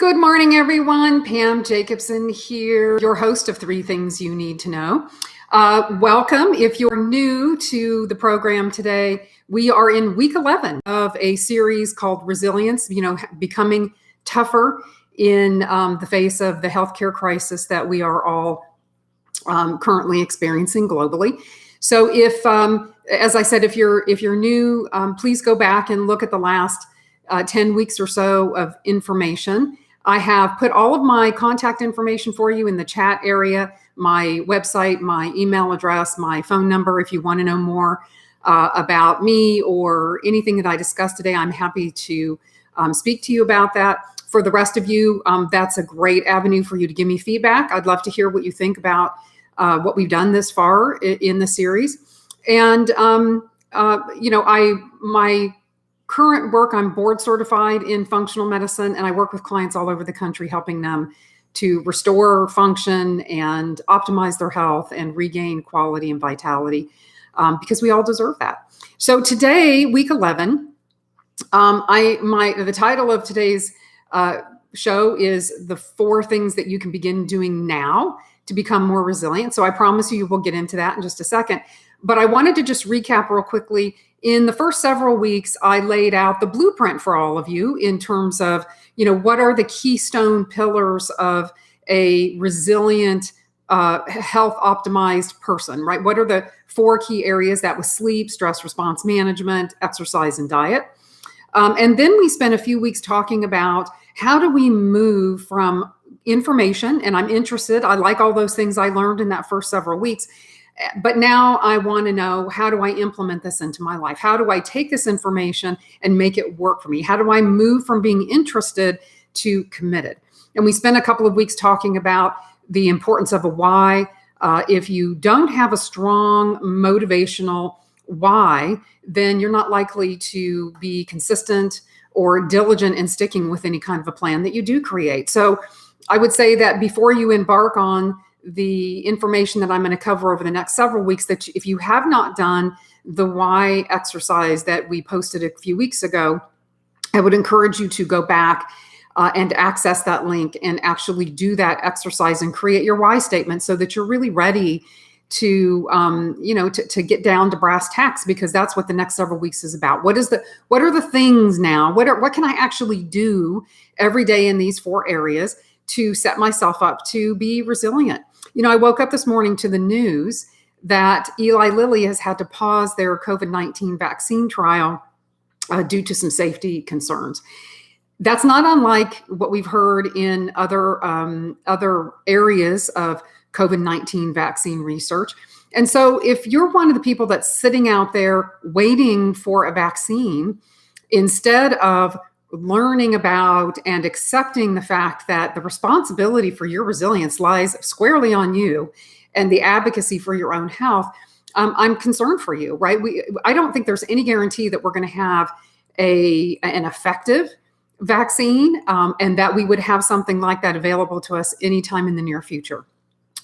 Good morning, everyone. Pam Jacobson here, your host of Three Things You Need to Know. Welcome. If you're new to the program today, we are in week 11 of a series called Resilience, becoming tougher in the face of the healthcare crisis that we are all currently experiencing globally. So as I said, if you're new, please go back and look at the last 10 weeks or so of information. I have put all of my contact information for you in the chat area, my website, my email address, my phone number. If you want to know more about me or anything that I discussed today, I'm happy to speak to you about that. For the rest of you, that's a great avenue for you to give me feedback. I'd love to hear what you think about what we've done this far in the series. And, my current work, I'm board certified in functional medicine, and I work with clients all over the country, helping them to restore function and optimize their health and regain quality and vitality, because we all deserve that. So today, week 11, the title of today's show is the 4 things that you can begin doing now to become more resilient. So I promise you we'll get into that in just a second. But I wanted to just recap real quickly. In the first several weeks, I laid out the blueprint for all of you in terms of, what are the keystone pillars of a resilient, health optimized person, right? What are the 4 key areas? That was sleep, stress response management, exercise, and diet. And then we spent a few weeks talking about how do we move from information, and I'm interested, I like all those things I learned in that first several weeks, but now I want to know, how do I implement this into my life? How do I take this information and make it work for me? How do I move from being interested to committed? And we spent a couple of weeks talking about the importance of a why. If you don't have a strong motivational why, then you're not likely to be consistent or diligent in sticking with any kind of a plan that you do create. So I would say that before you embark on the information that I'm going to cover over the next several weeks, that if you have not done the why exercise that we posted a few weeks ago, I would encourage you to go back and access that link and actually do that exercise and create your why statement so that you're really ready to get down to brass tacks, because that's what the next several weeks is about. What are the things now? What can I actually do every day in these 4 areas to set myself up to be resilient? I woke up this morning to the news that Eli Lilly has had to pause their COVID-19 vaccine trial due to some safety concerns. That's not unlike what we've heard in other areas of COVID-19 vaccine research. And so if you're one of the people that's sitting out there waiting for a vaccine, instead of learning about and accepting the fact that the responsibility for your resilience lies squarely on you and the advocacy for your own health, I'm concerned for you, right? I don't think there's any guarantee that we're going to have an effective vaccine, and that we would have something like that available to us anytime in the near future.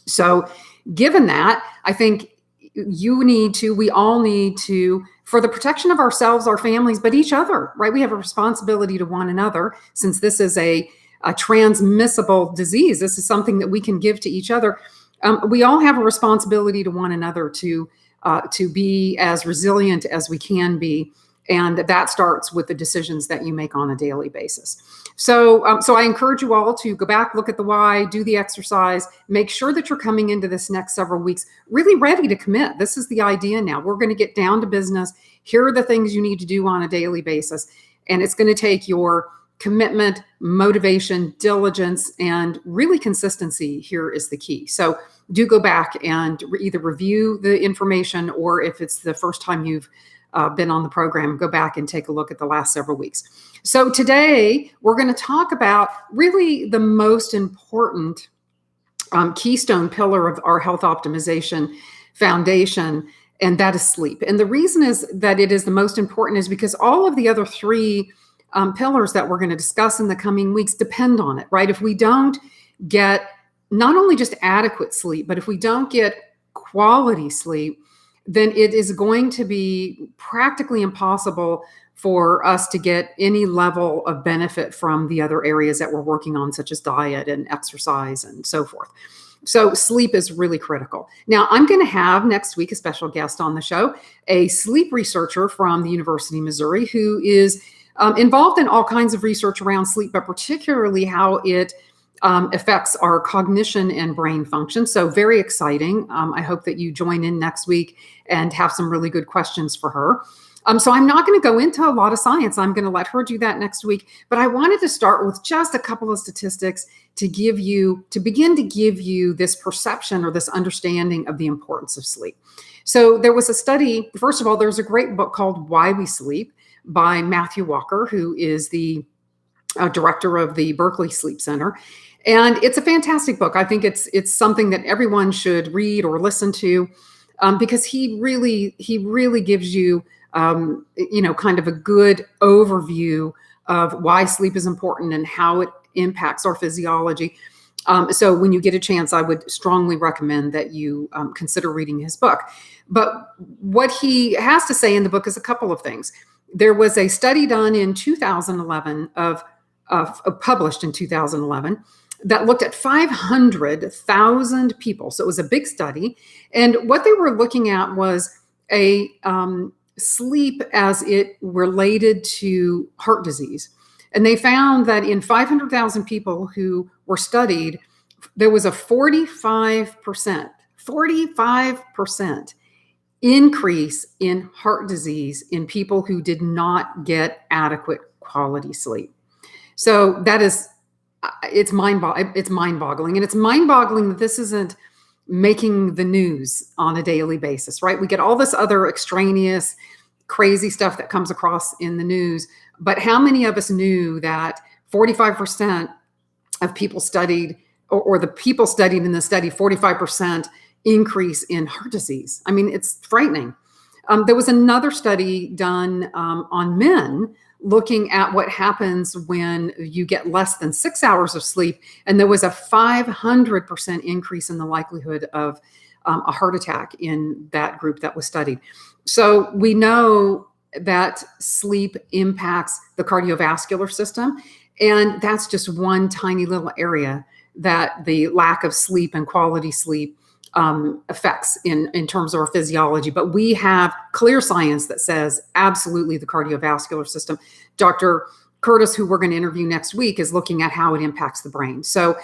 So given that, I think we all need to, for the protection of ourselves, our families, but each other, right? We have a responsibility to one another, since this is a transmissible disease. This is something that we can give to each other. We all have a responsibility to one another to be as resilient as we can be. And that starts with the decisions that you make on a daily basis. So I encourage you all to go back, look at the why, do the exercise, make sure that you're coming into this next several weeks really ready to commit. This is the idea now. We're going to get down to business. Here are the things you need to do on a daily basis. And it's going to take your commitment, motivation, diligence, and really consistency. Here is the key. So do go back and either review the information, or if it's the first time you've been on the program, go back and take a look at the last several weeks. So today we're going to talk about really the most important keystone pillar of our health optimization foundation, and that is sleep. And the reason is that it is the most important is because all of the other 3 pillars that we're going to discuss in the coming weeks depend on it, right? If we don't get not only just adequate sleep, but if we don't get quality sleep, then it is going to be practically impossible for us to get any level of benefit from the other areas that we're working on, such as diet and exercise and so forth. So sleep is really critical. Now, I'm going to have next week a special guest on the show, a sleep researcher from the University of Missouri who is involved in all kinds of research around sleep, but particularly how it affects our cognition and brain function. So very exciting. I hope that you join in next week and have some really good questions for her. So I'm not going to go into a lot of science. I'm going to let her do that next week. But I wanted to start with just a couple of statistics to begin to give you this perception or this understanding of the importance of sleep. So there was a study. First of all, there's a great book called Why We Sleep by Matthew Walker, who is the director of the Berkeley Sleep Center. And it's a fantastic book. I think it's something that everyone should read or listen to because he really gives you kind of a good overview of why sleep is important and how it impacts our physiology. So when you get a chance, I would strongly recommend that you consider reading his book. But what he has to say in the book is a couple of things. There was a study done in 2011 published in 2011 that looked at 500,000 people. So it was a big study. And what they were looking at was a sleep as it related to heart disease. And they found that in 500,000 people who were studied, there was a 45% increase in heart disease in people who did not get adequate quality sleep. So that is, it's mind-boggling. And it's mind-boggling that this isn't making the news on a daily basis, right? We get all this other extraneous, crazy stuff that comes across in the news. But how many of us knew that 45% of people studied, or the people studied in the study, 45% increase in heart disease? I mean, it's frightening. There was another study done on men looking at what happens when you get less than 6 hours of sleep. And there was a 500% increase in the likelihood of a heart attack in that group that was studied. So we know that sleep impacts the cardiovascular system. And that's just one tiny little area that the lack of sleep and quality sleep affects in terms of our physiology. But we have clear science that says absolutely the cardiovascular system. Dr. Curtis, who we're going to interview next week, is looking at how it impacts the brain. So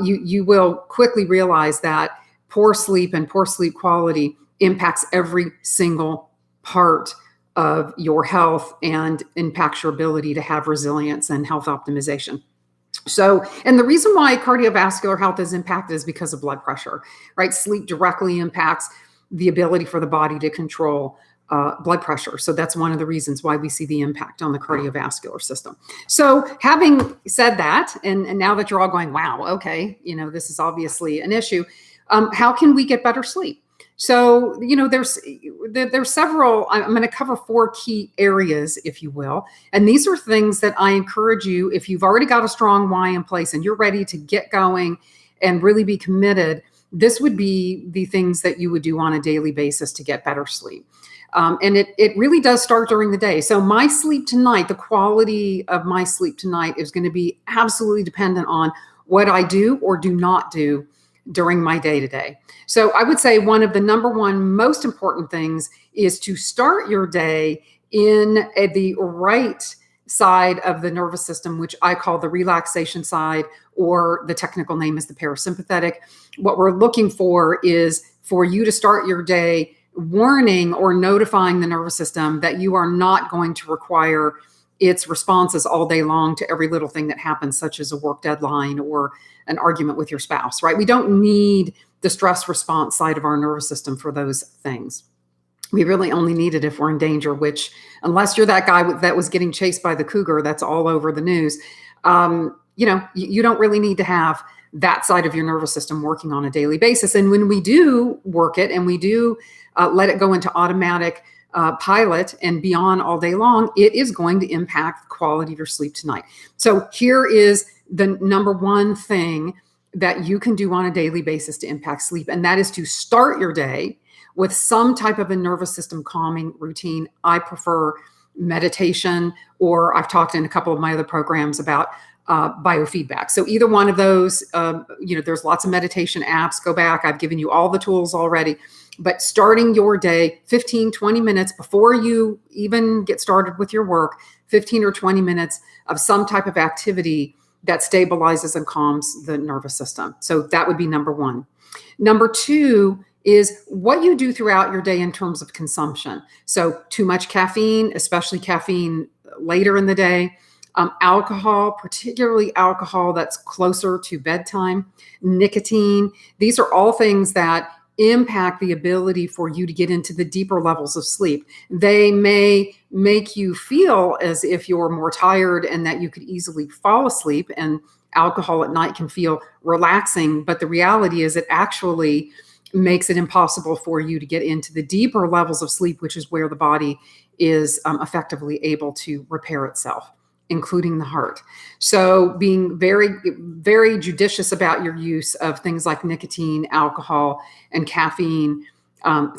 you will quickly realize that poor sleep and poor sleep quality impacts every single part of your health and impacts your ability to have resilience and health optimization. So, and the reason why cardiovascular health is impacted is because of blood pressure, right? Sleep directly impacts the ability for the body to control blood pressure. So that's one of the reasons why we see the impact on the cardiovascular system. So having said that, and now that you're all going, wow, okay, this is obviously an issue. How can we get better sleep? So, there's several, I'm going to cover 4 key areas, if you will. And these are things that I encourage you, if you've already got a strong why in place and you're ready to get going and really be committed, this would be the things that you would do on a daily basis to get better sleep. And it really does start during the day. So my sleep tonight, the quality of my sleep tonight is going to be absolutely dependent on what I do or do not do during my day-to-day. So I would say one of the number one most important things is to start your day in the right side of the nervous system, which I call the relaxation side, or the technical name is the parasympathetic. What we're looking for is for you to start your day warning or notifying the nervous system that you are not going to require its responses all day long to every little thing that happens, such as a work deadline or an argument with your spouse, right? We don't need the stress response side of our nervous system for those things. We really only need it if we're in danger, which, unless you're that guy that was getting chased by the cougar that's all over the news, you don't really need to have that side of your nervous system working on a daily basis. And when we do work it and we do let it go into automatic pilot and be on all day long, it is going to impact the quality of your sleep tonight. So here is the number one thing that you can do on a daily basis to impact sleep, and that is to start your day with some type of a nervous system calming routine. I prefer meditation, or I've talked in a couple of my other programs about biofeedback. So either one of those, there's lots of meditation apps. Go back. I've given you all the tools already. But starting your day 15, 20 minutes before you even get started with your work, 15 or 20 minutes of some type of activity that stabilizes and calms the nervous system. So that would be number one. Number two is what you do throughout your day in terms of consumption. So too much caffeine, especially caffeine later in the day, alcohol, particularly alcohol that's closer to bedtime, nicotine. These are all things that impact the ability for you to get into the deeper levels of sleep. They may make you feel as if you're more tired and that you could easily fall asleep, and alcohol at night can feel relaxing, but the reality is it actually makes it impossible for you to get into the deeper levels of sleep, which is where the body is effectively able to repair itself, including the heart. So being very, very judicious about your use of things like nicotine, alcohol, and caffeine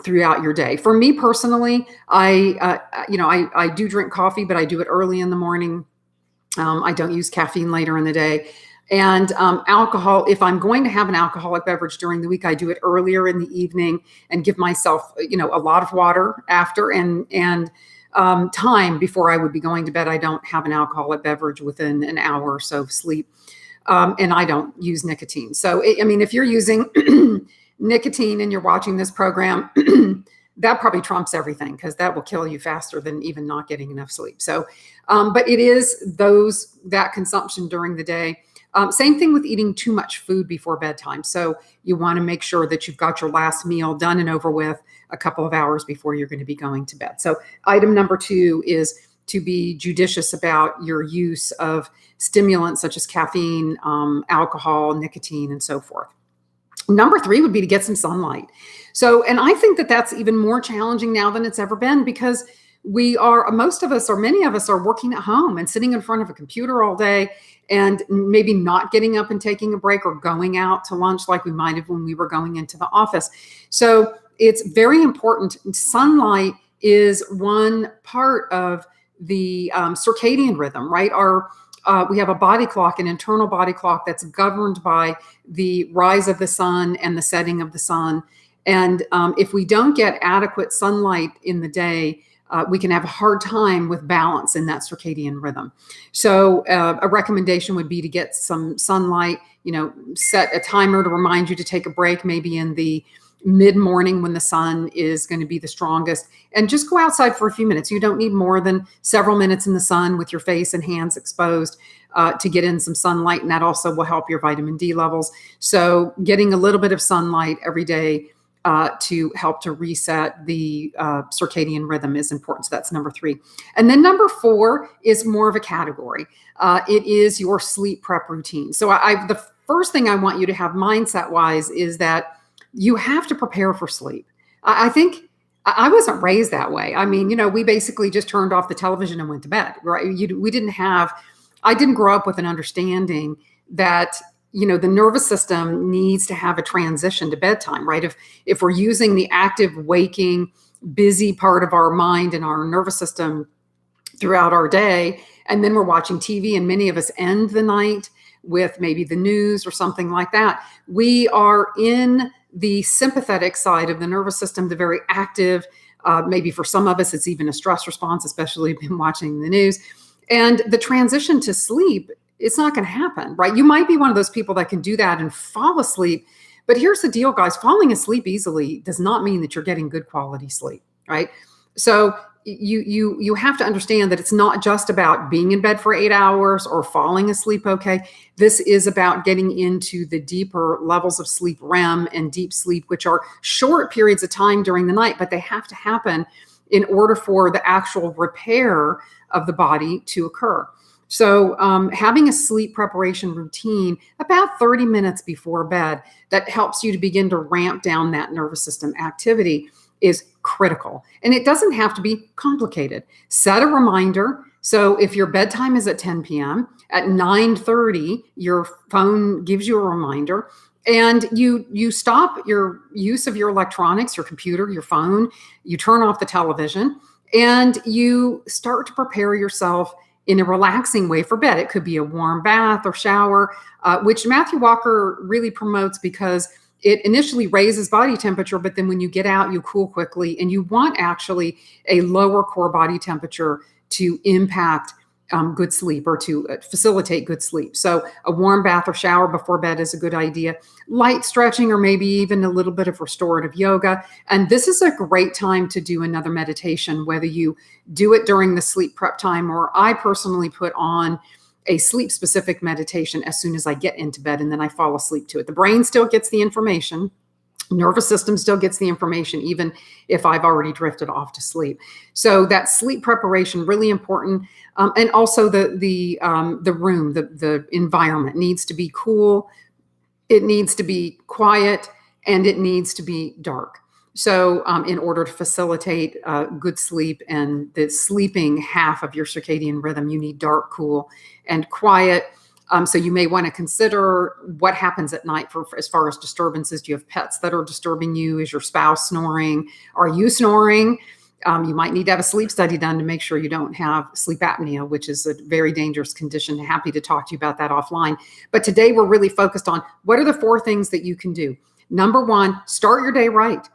throughout your day. For me personally, I do drink coffee, but I do it early in the morning. I don't use caffeine later in the day. And alcohol, if I'm going to have an alcoholic beverage during the week, I do it earlier in the evening and give myself, a lot of water after and time before I would be going to bed. I don't have an alcoholic beverage within an hour or so of sleep. And I don't use nicotine. So, if you're using nicotine and you're watching this program, that probably trumps everything, because that will kill you faster than even not getting enough sleep. So, but it is that consumption during the day. Same thing with eating too much food before bedtime. So you want to make sure that you've got your last meal done and over with a couple of hours before you're going to be going to bed. So item number two is to be judicious about your use of stimulants such as caffeine, alcohol, nicotine, and so forth. Number three would be to get some sunlight. So, and I think that that's even more challenging now than it's ever been, because most of us, or many of us, are working at home and sitting in front of a computer all day, and maybe not getting up and taking a break or going out to lunch like we might have when we were going into the office. So it's very important. Sunlight is one part of the circadian rhythm, right? We have a body clock, an internal body clock that's governed by the rise of the sun and the setting of the sun. And if we don't get adequate sunlight in the day, we can have a hard time with balance in that circadian rhythm. So a recommendation would be to get some sunlight, set a timer to remind you to take a break, maybe in the mid-morning when the sun is going to be the strongest, and just go outside for a few minutes. You don't need more than several minutes in the sun with your face and hands exposed to get in some sunlight, and that also will help your vitamin D levels. So getting a little bit of sunlight every day to help to reset the circadian rhythm is important. So that's number three. And then number four is more of a category. It is your sleep prep routine. So the first thing I want you to have mindset-wise is that you have to prepare for sleep. I think I wasn't raised that way. We basically just turned off the television and went to bed, right? I didn't grow up with an understanding that the nervous system needs to have a transition to bedtime, right? If we're using the active, waking, busy part of our mind and our nervous system throughout our day, and then we're watching TV, and many of us end the night with maybe the news or something like that, we are in the sympathetic side of the nervous system, the very active. Maybe for some of us, it's even a stress response, especially if you've been watching the news. And the transition to sleep, it's not going to happen, right? You might be one of those people that can do that and fall asleep. But here's the deal, guys. Falling asleep easily does not mean that you're getting good quality sleep, right? So you have to understand that it's not just about being in bed for 8 hours or falling asleep okay. This is about getting into the deeper levels of sleep, REM and deep sleep, which are short periods of time during the night, but they have to happen in order for the actual repair of the body to occur. So having a sleep preparation routine about 30 minutes before bed that helps you to begin to ramp down that nervous system activity is critical. And it doesn't have to be complicated. Set a reminder. So if your bedtime is at 10 p.m., at 9:30, your phone gives you a reminder, and you stop your use of your electronics, your computer, your phone, you turn off the television, and you start to prepare yourself in a relaxing way for bed. It could be a warm bath or shower, which Matthew Walker really promotes because it initially raises body temperature, but then when you get out, you cool quickly. And you want actually a lower core body temperature to impact good sleep, or to facilitate good sleep. So a warm bath or shower before bed is a good idea. Light stretching, or maybe even a little bit of restorative yoga. And this is a great time to do another meditation, whether you do it during the sleep prep time, or I personally put on a sleep specific meditation as soon as I get into bed, and then I fall asleep to it. The brain still gets the information. Nervous system still gets the information, even if I've already drifted off to sleep. So that sleep preparation, really important. And also the room, the environment needs to be cool. It needs to be quiet, and it needs to be dark. So in order to facilitate good sleep and the sleeping half of your circadian rhythm, you need dark, cool, and quiet. So you may want to consider what happens at night for as far as disturbances. Do you have pets that are disturbing you? Is your spouse snoring? Are you snoring? You might need to have a sleep study done to make sure you don't have sleep apnea, which is a very dangerous condition. Happy to talk to you about that offline. But today we're really focused on what are the 4 things that you can do. Number 1, start your day right?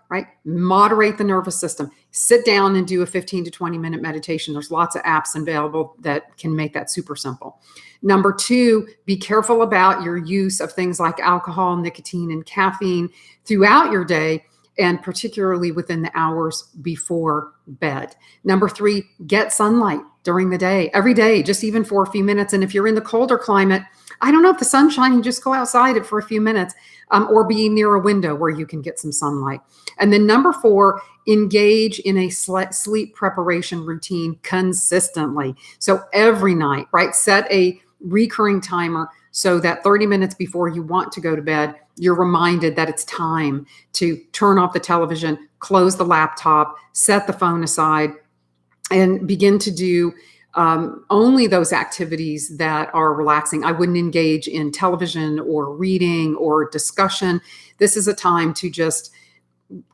Moderate the nervous system. Sit down and do a 15 to 20 minute meditation. There's lots of apps available that can make that super simple. Number 2, be careful about your use of things like alcohol, nicotine, and caffeine throughout your day, and particularly within the hours before bed. Number 3, get sunlight during the day, every day, just even for a few minutes. And if you're in the colder climate, I don't know if the sun's shining, just go outside for a few minutes, or be near a window where you can get some sunlight. And then number 4, engage in a sleep preparation routine consistently. So every night, set a recurring timer so that 30 minutes before you want to go to bed, you're reminded that it's time to turn off the television, close the laptop, set the phone aside, and begin to do only those activities that are relaxing. I wouldn't engage in television or reading or discussion. This is a time to just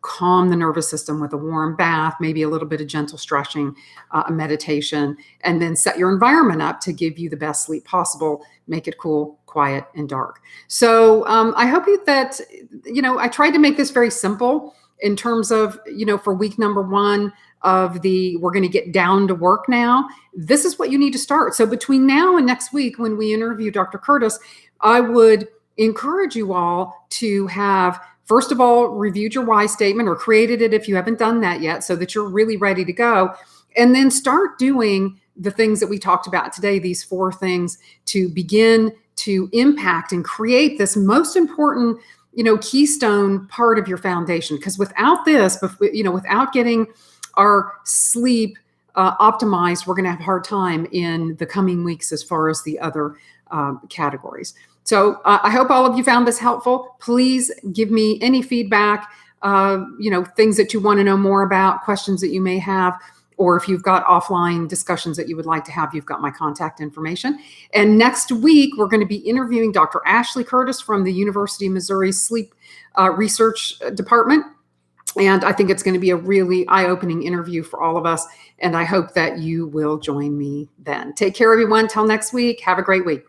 calm the nervous system with a warm bath, maybe a little bit of gentle stretching, a meditation, and then set your environment up to give you the best sleep possible. Make it cool, quiet, and dark. So I hope that, I tried to make this very simple in terms of, for week number 1 of we're going to get down to work now. This is what you need to start. So between now and next week, when we interview Dr. Curtis, I would encourage you all to have, first of all, reviewed your why statement, or created it if you haven't done that yet, so that you're really ready to go. And then start doing the things that we talked about today, these 4 things, to begin to impact and create this most important, keystone part of your foundation. Because without this, without getting our sleep optimized, we're going to have a hard time in the coming weeks as far as the other categories. So I hope all of you found this helpful. Please give me any feedback, things that you want to know more about, questions that you may have, or if you've got offline discussions that you would like to have, you've got my contact information. And next week, we're going to be interviewing Dr. Ashley Curtis from the University of Missouri Sleep Research Department. And I think it's going to be a really eye-opening interview for all of us. And I hope that you will join me then. Take care, everyone. Till next week. Have a great week.